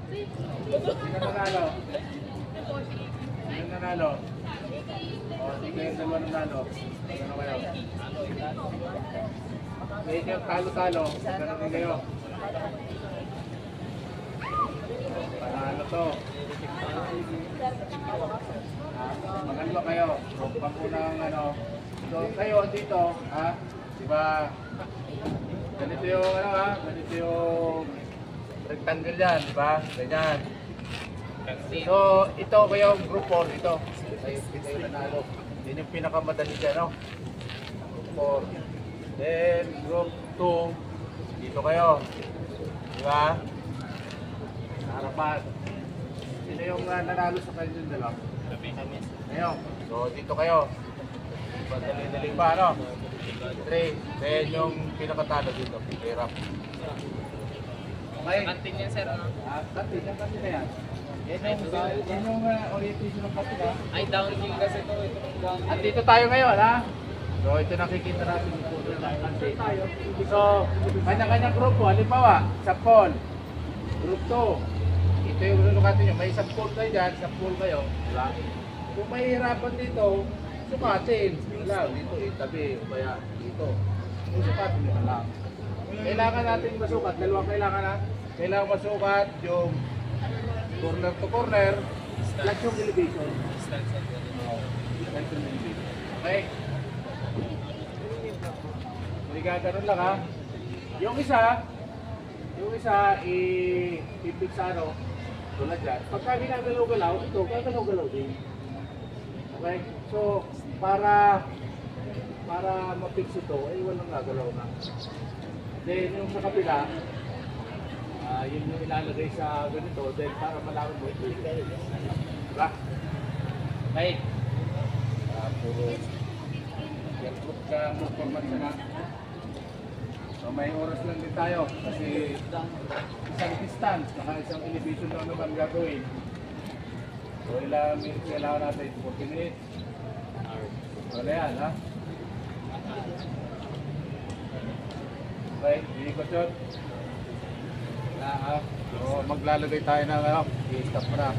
Sino nanalo? Sino nanalo? O, sige yung dalawa nanalo. Ano kayo? Ngayon yung talo-talo. Ganun din kayo. Panalo to. Maganda kayo. Pag unang ano. So kayo dito, ha? Diba? Ganito yung ano ha? Ganito yung rectangle yan, diba? Ganyan. So ito kayo group 4 ito. Ito yung nanalo. Yan yung pinakamadali dyan, no? Group 4. Then group 2 dito kayo. Diba? Sa harapan. Sino yung nanalo sa kayo dyan dalawa? Ngayon. So dito kayo. Dali-dali pa, no? 3. Then yung pinakatalo dito. Hirap. Okay. Kantin yan, sir, ano? Kantin. Yung kantin na yan. Yan yung orientation ng kantin, ha? Ay, downhill kasi ito. At dito tayo ngayon, ha? So ito nakikita natin yung photo ng kantin. So, kanya-kanya grupo. Halimbawa, sa pool. Group 2. Ito yung lulukatin nyo. May isang pool kayo dyan. Isang pool kayo. Diba? Kung may hirapan dito, sukatin. Lang, dito itabi. O kaya dito. Kung sukatin nyo lang. Kailangan natin masukat. Dalawang kailangan na. Kailangan masukat yung corner to corner. Plus yung elevation. Okay? Hindi gano'n lang ha. Yung isa ipipig sa ano, tulad dyan. Pagka ginagalaw-galaw, ito gagalaw-galaw din. Okay? So, para ma-fix ito, ay walang gagalaw na. Then yung sa kapila, yun yung ilalagay sa ganito, then para malaman mo ito. Diba? Okay? Puro yan ka format na. So may oras lang din tayo kasi isang distance, saka isang elevation lang naman gagawin. So ilang minutes kailangan natin? 40 minutes. Wala yan, ha? Okay, iikot yun. So maglalagay tayo ng ano, i-stop mo na.